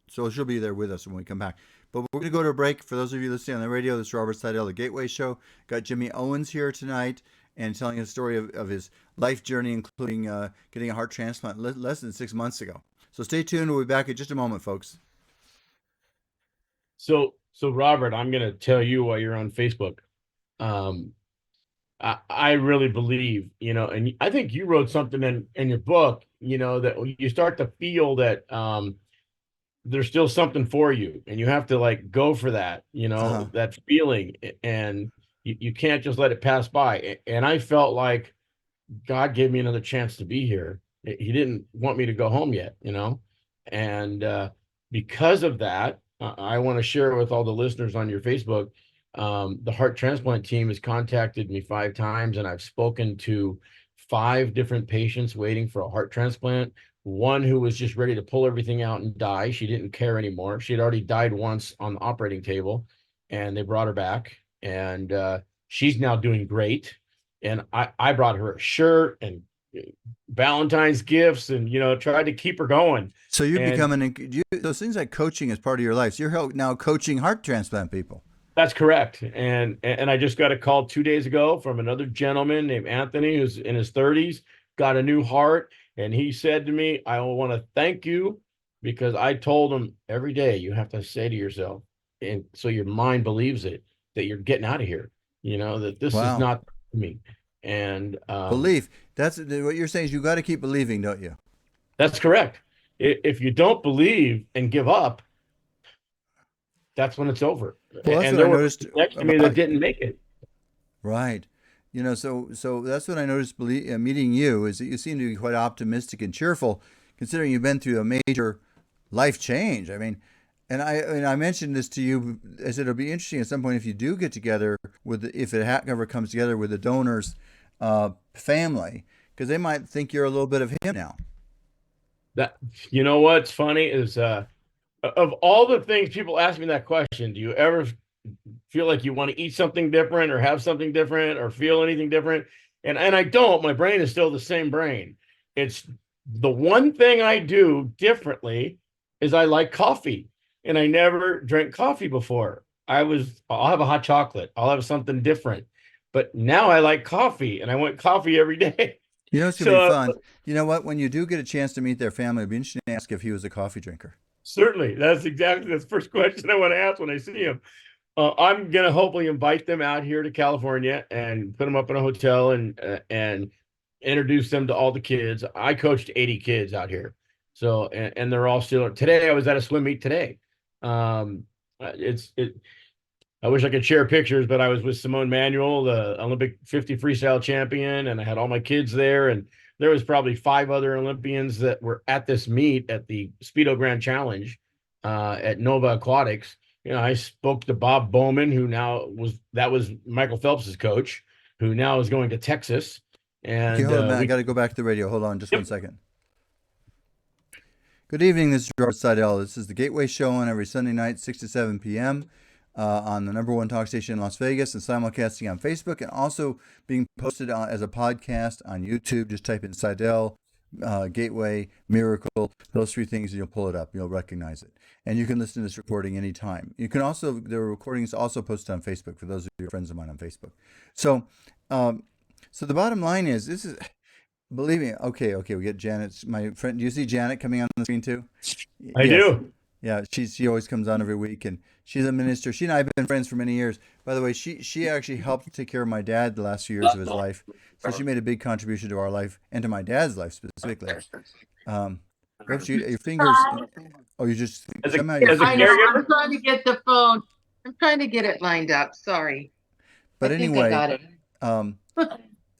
so she'll be there with us when we come back. But we're going to go to a break. For those of you listening on the radio, this is Robert Sidell, the Gateway Show. Got Jimmy Owens here tonight and telling a story of his life journey, including getting a heart transplant less than 6 months ago. So stay tuned. We'll be back in just a moment, folks. so Robert, I'm going to tell you while you're on Facebook. Um, I really believe, and I think you wrote something in your book, that you start to feel that there's still something for you, and you have to like go for that, Uh huh. that feeling, and you can't just let it pass by. And I felt like God gave me another chance to be here. He didn't want me to go home yet, and because of that, I want to share with all the listeners on your Facebook. The heart transplant team has contacted me 5 times, and I've spoken to 5 different patients waiting for a heart transplant. One who was just ready to pull everything out and die. She didn't care anymore. She had already died once on the operating table, and they brought her back, and she's now doing great. And I brought her a shirt and Valentine's gifts, and tried to keep her going. So you're And becoming those things like coaching is part of your life. So you're now coaching heart transplant people. that's correct. And I just got a call 2 days ago from another gentleman named Anthony, who's in his 30s, got a new heart, and he said to me, "I want to thank you because I told him every day you have to say to yourself, and so your mind believes it, that you're getting out of here. That this is Wow. not me." And Belief. That's what you're saying is you got to keep believing, don't you? that's correct. If you don't believe and give up, that's when it's over. Well, that's And what I there were noticed next to me that about didn't make it. right. So that's what I noticed meeting you is that you seem to be quite optimistic and cheerful, considering you've been through a major life change. I mean, I mentioned this to you. I said it'll be interesting at some point if you do get together if it ever comes together with the donor's family, because they might think you're a little bit of him now. That what's funny is of all the things people ask me that question, do you ever feel like you want to eat something different or have something different or feel anything different? And I don't. My brain is still the same brain. It's the one thing I do differently is I like coffee, and I never drank coffee before. I'll have a hot chocolate. I'll have something different. But now I like coffee, and I want coffee every day. It's gonna be So fun. You know what? When you do get a chance to meet their family, it'd be interesting to ask if he was a coffee drinker. Certainly. That's the first question I want to ask when I see him. I'm gonna hopefully invite them out here to California and put them up in a hotel and introduce them to all the kids. I coached 80 kids out here, so and they're all still. Today I was at a swim meet today. It's it. I wish I could share pictures, but I was with Simone Manuel, the Olympic 50 freestyle champion, and I had all my kids there. And there was probably 5 other Olympians that were at this meet at the Speedo Grand Challenge at Nova Aquatics. I spoke to Bob Bowman, who that was Michael Phelps's coach, who now is going to Texas. Okay, And hold on, man. I got to go back to the radio. Hold on just Yep. 1 second. Good evening. This is Robert Sidell. This is the Gateway Show on every Sunday night, 6 to 7 p.m. On the #1 talk station in Las Vegas, and simulcasting on Facebook, and also being posted as a podcast on YouTube. Just type in Sidell, Gateway, Miracle, those 3 things, and you'll pull it up. You'll recognize it. And you can listen to this recording anytime. You can also, the recording is also posted on Facebook for those of your friends of mine on Facebook. So, so the bottom line is, this is, believe me, okay, we get Janet, my friend. Do you see Janet coming on the screen too? I do. Yeah, she always comes on every week, and she's a minister. She and I have been friends for many years. By the way, she actually helped take care of my dad the last few years of his life. So she made a big contribution to our life and to my dad's life specifically. Oops, your fingers. Oh, you just As a I know. caregiver? I'm trying to get the phone. I'm trying to get it lined up. Sorry. But I think anyway, I got it. I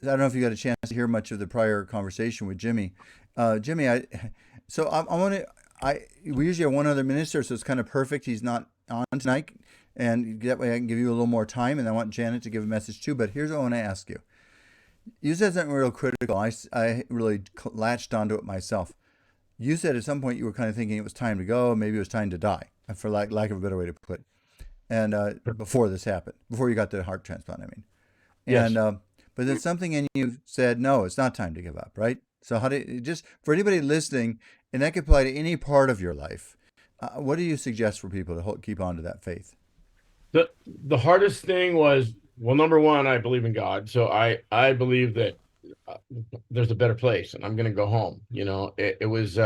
don't know if you got a chance to hear much of the prior conversation with Jimmy. Jimmy, I want to. We usually have one other minister, so it's kind of perfect. He's not on tonight, and that way I can give you a little more time. And I want Janet to give a message too. But here's what I want to ask you. You said something real critical. I really latched onto it myself. You said at some point you were kind of thinking it was time to go, maybe it was time to die, for lack of a better way to put it. And before this happened, before you got the heart transplant, I mean. Yes. And but then something in you said, no, it's not time to give up, right? So just for anybody listening, and that could apply to any part of your life, what do you suggest for people to keep on to that faith? The hardest thing was, well, number one, I believe in God, so I believe that there's a better place, and I'm going to go home. It was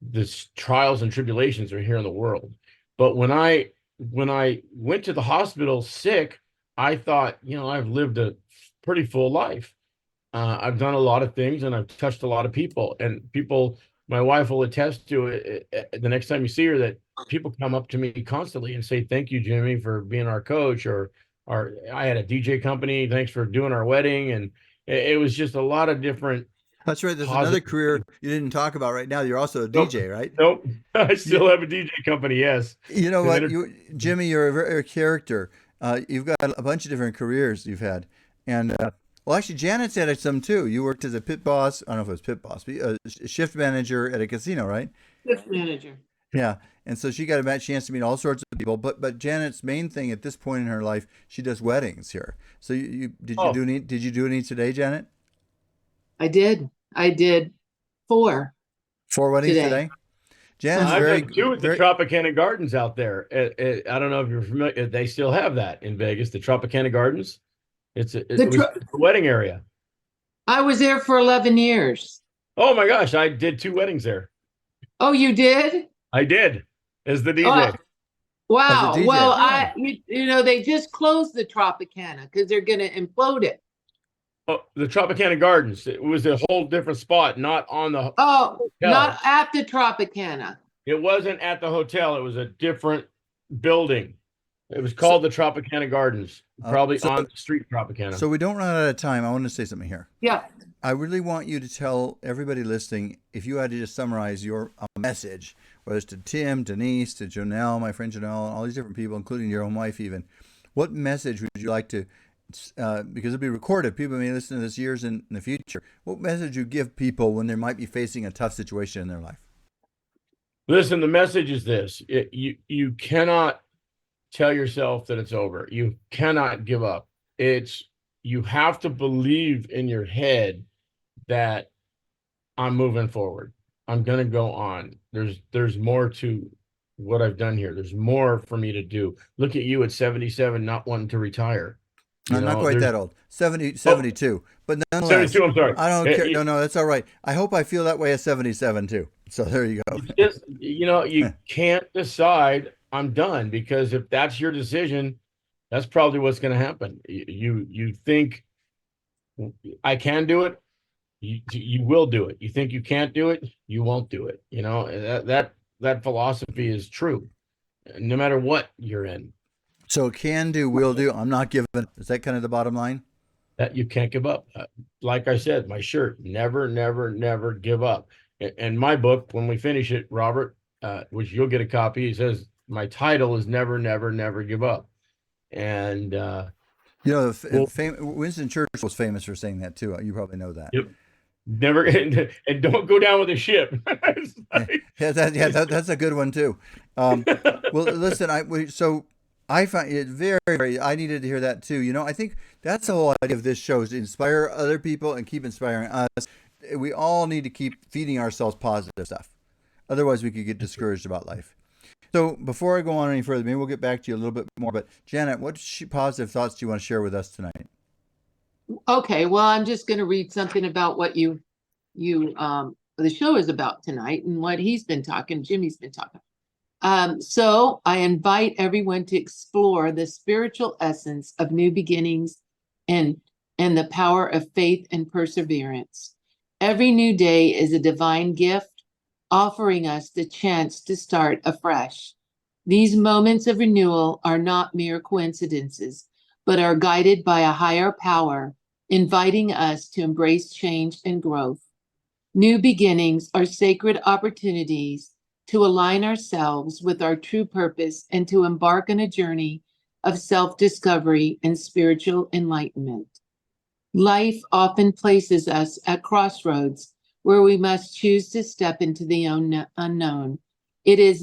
this trials and tribulations are here in the world, but when I went to the hospital sick, I thought, I've lived a pretty full life. I've done a lot of things, and I've touched a lot of people, and people. My wife will attest to it. The next time you see her, that people come up to me constantly and say, "Thank you, Jimmy, for being our coach," or I had a DJ company. Thanks for doing our wedding, and it was just a lot of different. That's right. There's another career you didn't talk about right now. You're also a DJ, right? Nope. I still have a DJ company. Yes. You know what, Jimmy, you're a character. You've got a bunch of different careers you've had, and well, actually, Janet's had some too. You worked as a pit boss. I don't know if it was pit boss, but a shift manager at a casino, right? Shift manager. Yeah, and so she got a chance to meet all sorts of people. But Janet's main thing at this point in her life, she does weddings here. So did you do any today, Janet? I did 4. 4 weddings today? Janet's I've got 2 at the Tropicana Gardens out there. I don't know if you're familiar. They still have that in Vegas, the Tropicana Gardens. It's a wedding area. I was there for 11 years. Oh my gosh, I did 2 weddings there. Oh, you did? I did, as the DJ. Wow. DJ. Well, they just closed the Tropicana because they're going to implode it. Oh, the Tropicana Gardens. It was a whole different spot, not on the hotel. Not at the Tropicana. It wasn't at the hotel. It was a different building. It was called the Tropicana Gardens, probably on the street Tropicana. So we don't run out of time. I want to say something here. Yeah. I really want you to tell everybody listening, if you had to just summarize your message, whether it's to Tim, Denise, to Jonelle, my friend Jonelle, and all these different people, including your own wife even, what message would you like to, because it'll be recorded, people may listen to this years in the future, what message would you give people when they might be facing a tough situation in their life? Listen, the message is this. You cannot tell yourself that it's over. You cannot give up. You have to believe in your head that I'm moving forward. I'm going to go on. There's more to what I've done here. There's more for me to do. Look at you at 77, not wanting to retire. I'm not quite that old. 70, 72. But nonetheless, 72. I'm sorry. I don't care. No, that's all right. I hope I feel that way at 77 too. So there you go. Just, you can't decide I'm done, because if that's your decision, that's probably what's going to happen. You think I can do it, you will do it. You think you can't do it, you won't do it. That philosophy is true, no matter what you're in. So can do, will do. I'm not giving. Is that kind of the bottom line? That you can't give up. Like I said, my shirt, never, never, never give up. And my book, when we finish it, Robert, which you'll get a copy, it says my title is Never, Never, Never Give Up. And Winston Churchill was famous for saying that too. You probably know that. Yep. Never and don't go down with a ship. That's a good one too. Well, listen, I find it very, very, I needed to hear that too. I think that's the whole idea of this show, is to inspire other people and keep inspiring us. We all need to keep feeding ourselves positive stuff. Otherwise, we could get discouraged about life. So before I go on any further, maybe we'll get back to you a little bit more. But Janet, what positive thoughts do you want to share with us tonight? Okay, well, I'm just going to read something about what the show is about tonight, and what Jimmy's been talking. So I invite everyone to explore the spiritual essence of new beginnings and the power of faith and perseverance. Every new day is a divine gift, offering us the chance to start afresh. These moments of renewal are not mere coincidences, but are guided by a higher power, inviting us to embrace change and growth. New beginnings are sacred opportunities to align ourselves with our true purpose and to embark on a journey of self-discovery and spiritual enlightenment. Life often places us at crossroads where we must choose to step into the unknown. It is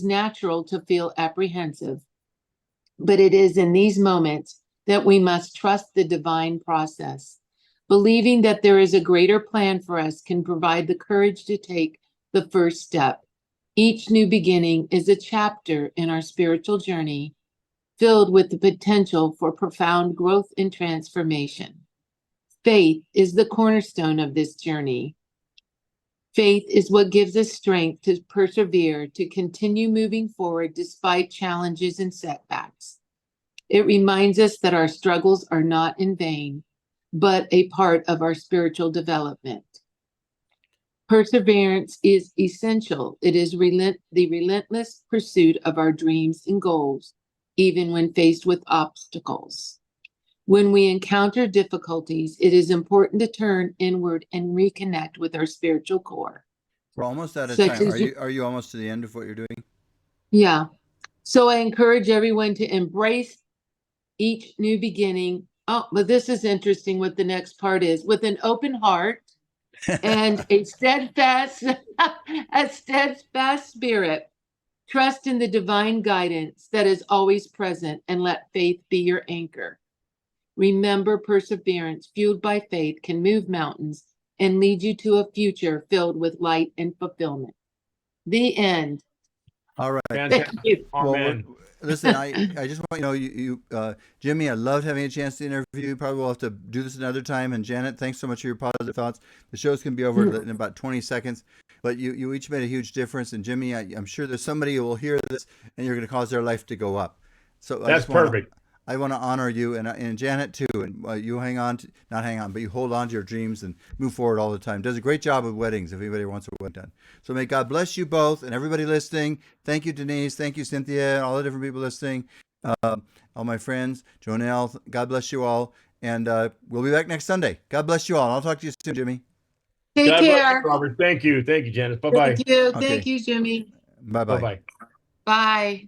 natural to feel apprehensive, but it is in these moments that we must trust the divine process. Believing that there is a greater plan for us can provide the courage to take the first step. Each new beginning is a chapter in our spiritual journey, filled with the potential for profound growth and transformation. Faith is the cornerstone of this journey. Faith is what gives us strength to persevere, to continue moving forward despite challenges and setbacks. It reminds us that our struggles are not in vain, but a part of our spiritual development. Perseverance is essential. It is the relentless pursuit of our dreams and goals, even when faced with obstacles. When we encounter difficulties, it is important to turn inward and reconnect with our spiritual core. We're almost out of time. Are you almost to the end of what you're doing? Yeah. So I encourage everyone to embrace each new beginning. Oh, but this is interesting what the next part is. With an open heart and a steadfast spirit, trust in the divine guidance that is always present, and let faith be your anchor. Remember, perseverance fueled by faith can move mountains and lead you to a future filled with light and fulfillment. The end. All right. Fantastic. Amen. Well, listen, I just want you, Jimmy, I loved having a chance to interview you. Probably we'll have to do this another time. And Janet, thanks so much for your positive thoughts. The show's going to be over in about 20 seconds, but you each made a huge difference. And Jimmy, I'm sure there's somebody who will hear this and you're going to cause their life to go up. So that's perfect. I want to honor you and Janet too. And you but you hold on to your dreams and move forward all the time. Does a great job with weddings if anybody wants a wedding done. So may God bless you both and everybody listening. Thank you, Denise. Thank you, Cynthia, and all the different people listening. All my friends, Jonelle, God bless you all. And we'll be back next Sunday. God bless you all. I'll talk to you soon, Jimmy. Take care. You, Robert. Thank you. Thank you, Janice. Bye-bye. Thank you. Okay. Thank you, Jimmy. Bye-bye. Bye.